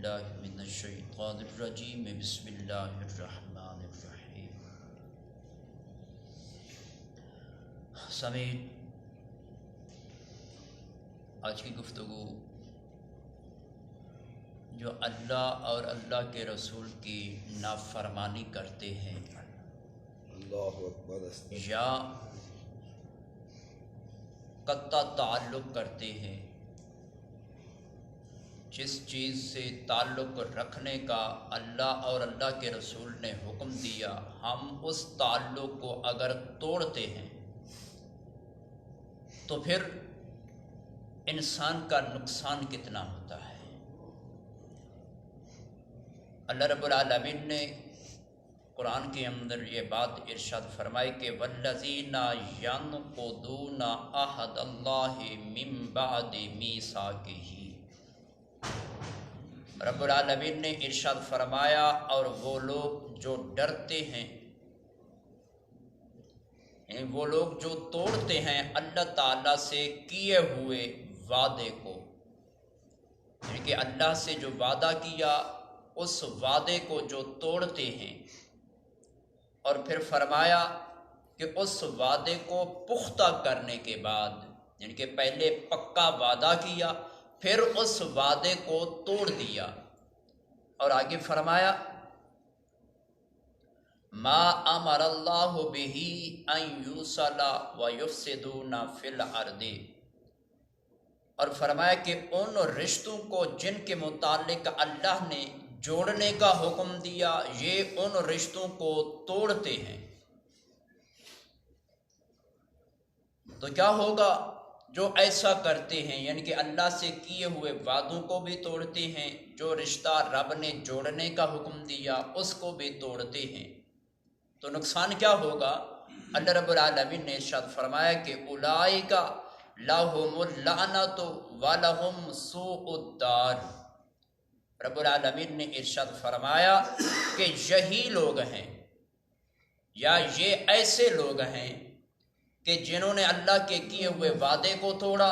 باللہ من الشیطان الرجیم بسم اللہ الرحمن الرحیم۔ سامعین، آج کی گفتگو جو اللہ اور اللہ کے رسول کی نافرمانی کرتے ہیں اللہ اکبر یا قطع تعلق کرتے ہیں، جس چیز سے تعلق رکھنے کا اللہ اور اللہ کے رسول نے حکم دیا، ہم اس تعلق کو اگر توڑتے ہیں تو پھر انسان کا نقصان کتنا ہوتا ہے۔ اللہ رب العالمین نے قرآن کے اندر یہ بات ارشاد فرمائی کہ والذین ینقضون عہد اللہ من بعد میثاقہ، رب العالمین نے ارشاد فرمایا اور وہ لوگ جو ڈرتے ہیں، یعنی وہ لوگ جو توڑتے ہیں اللہ تعالیٰ سے کیے ہوئے وعدے کو، یعنی کہ اللہ سے جو وعدہ کیا اس وعدے کو جو توڑتے ہیں، اور پھر فرمایا کہ اس وعدے کو پختہ کرنے کے بعد، یعنی کہ پہلے پکا وعدہ کیا پھر اس وعدے کو توڑ دیا، اور آگے فرمایا ما امر اللہ بہ ان یوصل ویفسدون فی الارض، اور فرمایا کہ ان رشتوں کو جن کے متعلق اللہ نے جوڑنے کا حکم دیا یہ ان رشتوں کو توڑتے ہیں، تو کیا ہوگا؟ جو ایسا کرتے ہیں، یعنی کہ اللہ سے کیے ہوئے وعدوں کو بھی توڑتے ہیں، جو رشتہ رب نے جوڑنے کا حکم دیا اس کو بھی توڑتے ہیں، تو نقصان کیا ہوگا؟ اللہ رب العالمین نے ارشاد فرمایا کہ اولئک لہم اللعنۃ ولہم سوء الدار، رب العالمین نے ارشاد فرمایا کہ یہی لوگ ہیں یا یہ ایسے لوگ ہیں کہ جنہوں نے اللہ کے کیے ہوئے وعدے کو توڑا،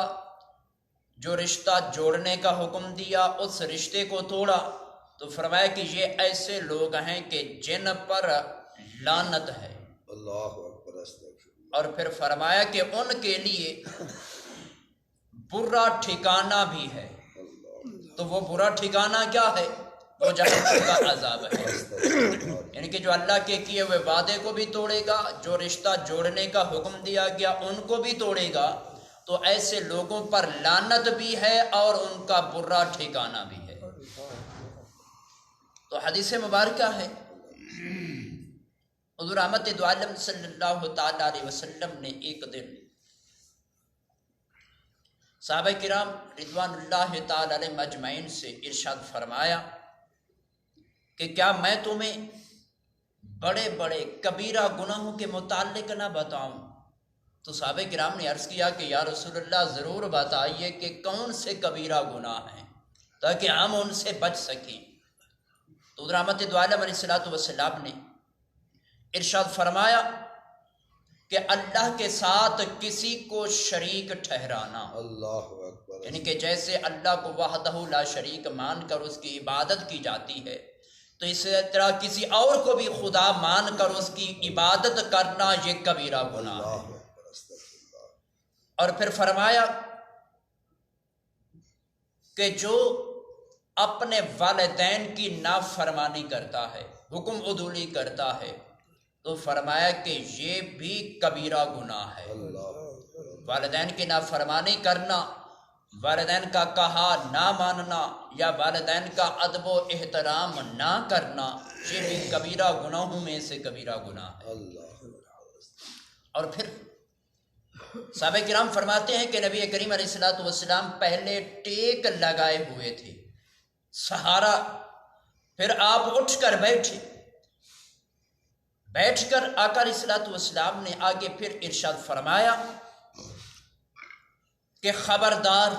جو رشتہ جوڑنے کا حکم دیا اس رشتے کو توڑا، تو فرمایا کہ یہ ایسے لوگ ہیں کہ جن پر لعنت ہے، اللہ اکبر استغفر، اور پھر فرمایا کہ ان کے لیے برا ٹھکانہ بھی ہے، تو وہ برا ٹھکانہ کیا ہے؟ وہ جہنم کا عذاب ہے، یعنی کہ جو اللہ کے کیے ہوئے وعدے کو بھی توڑے گا، جو رشتہ جوڑنے کا حکم دیا گیا ان کو بھی توڑے گا، تو ایسے لوگوں پر لعنت بھی ہے اور ان کا برا ٹھکانہ بھی ہے۔ تو حدیث مبارکہ ہے، حضور رحمت دو عالم صلی اللہ تعالیٰ علیہ وسلم نے ایک دن صحابہ کرام رضوان اللہ تعالیٰ علیہ مجمعین سے ارشاد فرمایا کہ کیا میں تمہیں بڑے بڑے کبیرہ گناہوں کے متعلق نہ بتاؤں؟ تو صحابہ کرام نے عرض کیا کہ یا رسول اللہ ضرور بتائیے کہ کون سے کبیرہ گناہ ہیں تاکہ ہم ان سے بچ سکیں۔ تو رحمت دو عالم علیہ السلام نے ارشاد فرمایا کہ اللہ کے ساتھ کسی کو شریک ٹھہرانا، اللہ اکبر، یعنی کہ جیسے اللہ کو وحدہ لا شریک مان کر اس کی عبادت کی جاتی ہے، تو اسی طرح کسی اور کو بھی خدا مان کر اس کی عبادت کرنا یہ کبیرہ گناہ ہے۔ اللہ اکبر استغفر اللہ، اور پھر فرمایا کہ جو اپنے والدین کی نافرمانی کرتا ہے، حکم عدولی کرتا ہے، تو فرمایا کہ یہ بھی کبیرہ گناہ ہے۔ اللہ والدین کی نافرمانی کرنا، والدین کا کہا نہ ماننا یا والدین کا ادب و احترام نہ کرنا، یہ بھی کبیرہ گناہوں میں سے کبیرہ گناہ ہے۔ اللہ، اور پھر صحابہ کرام فرماتے ہیں کہ نبی کریم علیہ السلام پہلے ٹیک لگائے ہوئے تھے، سہارا، پھر آپ اٹھ کر بیٹھ کر آقا علیہ السلام نے آگے پھر ارشاد فرمایا کہ خبردار،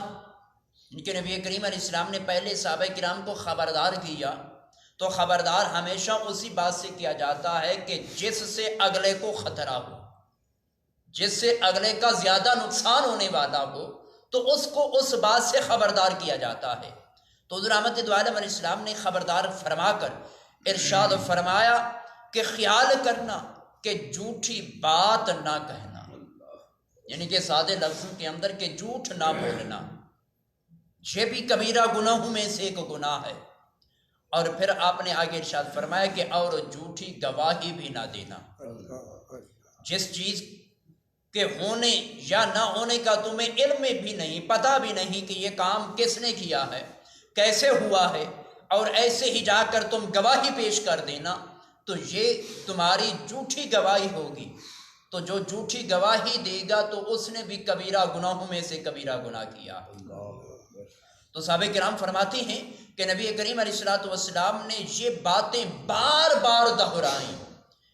ان کے نبی کریم علیہ السلام نے پہلے صحابہ کرام کو خبردار کیا، تو خبردار ہمیشہ اسی بات سے کیا جاتا ہے کہ جس سے اگلے کو خطرہ ہو، جس سے اگلے کا زیادہ نقصان ہونے والا ہو، تو اس کو اس بات سے خبردار کیا جاتا ہے۔ تو حضور احمد دو عالم علیہ السلام نے خبردار فرما کر ارشاد فرمایا کہ خیال کرنا کہ جھوٹی بات نہ کہنا، یعنی کہ سادے لفظوں کے اندر کہ جھوٹ نہ بولنا، یہ بھی کبیرہ گناہوں میں سے ایک گناہ ہے۔ اور پھر آپ نے آگے ارشاد فرمایا کہ اور جھوٹی گواہی بھی نہ دینا، جس چیز کے ہونے یا نہ ہونے کا تمہیں علم بھی نہیں، پتہ بھی نہیں کہ یہ کام کس نے کیا ہے، کیسے ہوا ہے، اور ایسے ہی جا کر تم گواہی پیش کر دینا، تو یہ تمہاری جھوٹی گواہی ہوگی۔ تو جو جھوٹی گواہی دے گا تو اس نے بھی کبیرہ گناہوں میں سے کبیرہ گناہ کیا۔ تو صحابہ کرام فرماتے ہیں کہ نبی کریم علیہ السلام نے یہ باتیں بار بار دہرائیں،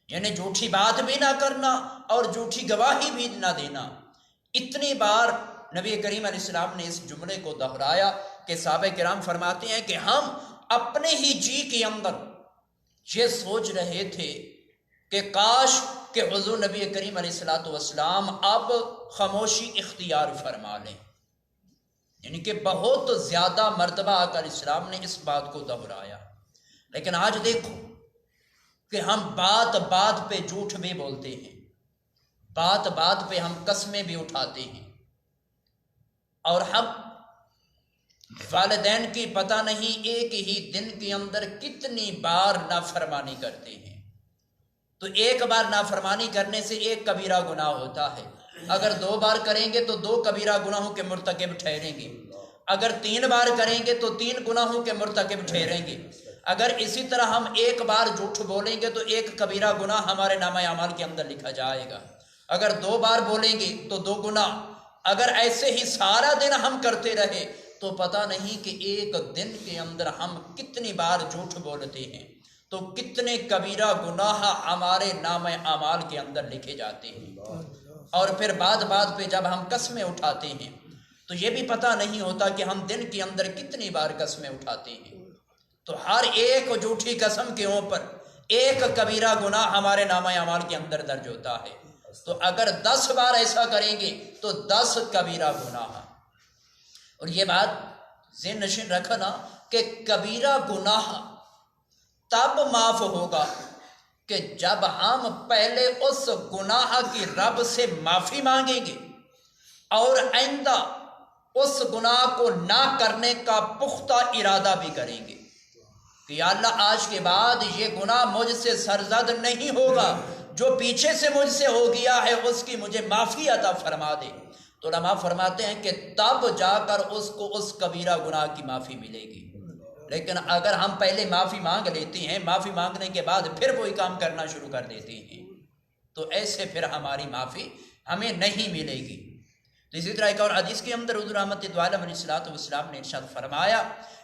یعنی جھوٹی بات بھی نہ کرنا اور جھوٹی گواہی بھی نہ دینا۔ اتنی بار نبی کریم علیہ السلام نے اس جملے کو دہرایا کہ صحابہ کرام فرماتے ہیں کہ ہم اپنے ہی جی کے اندر یہ سوچ رہے تھے کہ کاش کہ حضور نبی کریم علیہ السلام اب خاموشی اختیار فرما لیں، یعنی کہ بہت زیادہ مرتبہ آقا علیہ السلام نے اس بات کو دہرایا۔ لیکن آج دیکھو کہ ہم بات بات پہ جھوٹ بھی بولتے ہیں، بات بات پہ ہم قسمیں بھی اٹھاتے ہیں، اور ہم والدین کی پتہ نہیں ایک ہی دن کے اندر کتنی بار نافرمانی کرتے ہیں۔ تو ایک بار نافرمانی کرنے سے ایک کبیرہ گناہ ہوتا ہے، اگر 2 بار کریں گے تو 2 کبیرہ گناہوں کے مرتکب ٹھہریں گے، اگر 3 بار کریں گے تو 3 گناہوں کے مرتکب ٹھہریں گے، اگر اسی طرح ہم ایک بار جھوٹ بولیں گے تو ایک کبیرہ گناہ ہمارے نامہ اعمال کے اندر لکھا جائے گا، اگر 2 بار بولیں گے تو 2 گناہ، اگر ایسے ہی سارا دن ہم کرتے رہے تو پتہ نہیں کہ ایک دن کے اندر ہم کتنی بار جھوٹ بولتے ہیں، تو کتنے کبیرہ گناہ ہمارے نامہ اعمال کے اندر لکھے جاتے ہیں۔ اور پھر بعد پہ جب ہم قسمیں اٹھاتے ہیں تو یہ بھی پتہ نہیں ہوتا کہ ہم دن کے اندر کتنی بار قسمیں اٹھاتے ہیں، تو ہر ایک جھوٹی قسم کے اوپر ایک کبیرہ گناہ ہمارے نامہ اعمال کے اندر درج ہوتا ہے۔ تو اگر 10 بار ایسا کریں گے تو 10 کبیرہ گناہ۔ اور یہ بات ذہن نشین رکھنا کہ کبیرہ گناہ تب معاف ہوگا کہ جب ہم پہلے اس گناہ کی رب سے معافی مانگیں گے اور آئندہ اس گناہ کو نہ کرنے کا پختہ ارادہ بھی کریں گے کہ یا اللہ آج کے بعد یہ گناہ مجھ سے سرزد نہیں ہوگا، جو پیچھے سے مجھ سے ہو گیا ہے اس کی مجھے معافی عطا فرما دے۔ تو علماء فرماتے ہیں کہ تب جا کر اس کو اس کبیرہ گناہ کی معافی ملے گی۔ لیکن اگر ہم پہلے معافی مانگ لیتے ہیں، معافی مانگنے کے بعد پھر کوئی کام کرنا شروع کر دیتے ہیں، تو ایسے پھر ہماری معافی ہمیں نہیں ملے گی۔ تو اسی طرح ایک اور حدیث کے اندر حضور احمد دو عالم علیہ السلام نے ارشاد فرمایا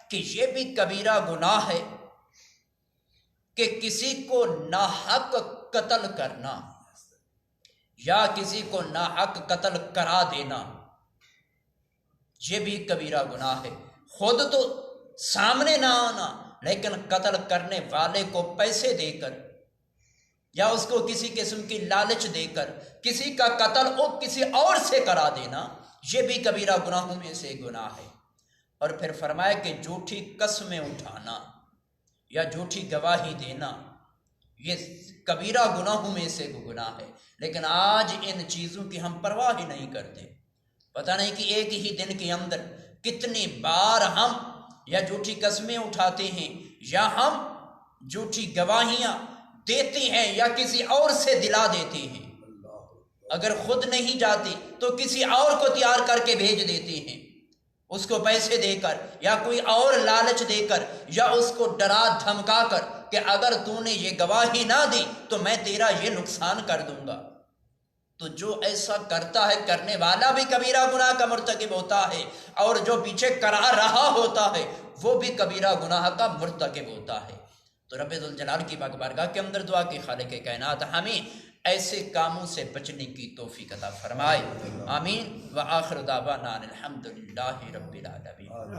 کہ یہ بھی کبیرہ گناہ ہے کہ کسی کو ناحق قتل کرنا یا کسی کو ناحق قتل کرا دینا، یہ بھی کبیرہ گناہ ہے۔ خود تو سامنے نہ آنا لیکن قتل کرنے والے کو پیسے دے کر یا اس کو کسی قسم کی لالچ دے کر کسی کا قتل اور کسی اور سے کرا دینا، یہ بھی کبیرہ گناہوں میں سے گناہ ہے۔ اور پھر فرمایا کہ جھوٹی قسمیں اٹھانا یا جھوٹی گواہی دینا یہ کبیرہ گناہوں میں سے گناہ ہے۔ لیکن آج ان چیزوں کی ہم پرواہ ہی نہیں کرتے، پتہ نہیں کہ ایک ہی دن کے اندر کتنی بار ہم یا جھوٹی قسمیں اٹھاتے ہیں یا ہم جھوٹی گواہیاں دیتے ہیں یا کسی اور سے دلا دیتے ہیں، اگر خود نہیں جاتے تو کسی اور کو تیار کر کے بھیج دیتے ہیں، اس کو پیسے دے کر یا کوئی اور لالچ دے کر یا اس کو ڈرا دھمکا کر کہ اگر تو نے یہ گواہی نہ دی تو میں تیرا یہ نقصان کر دوں گا۔ تو جو ایسا کرتا ہے کرنے والا بھی کبیرہ گناہ کا مرتکب ہوتا ہے، اور جو پیچھے کرا رہا ہوتا ہے وہ بھی کبیرہ گناہ کا مرتکب ہوتا ہے۔ تو رب ذوالجلال کی پاک بارگاہ کے اندر دعا کہ خالق کائنات ہمیں ایسے کاموں سے بچنے کی توفیق عطا فرمائے، آمین۔ وآخر دعوانا الحمدللہ رب العالمین۔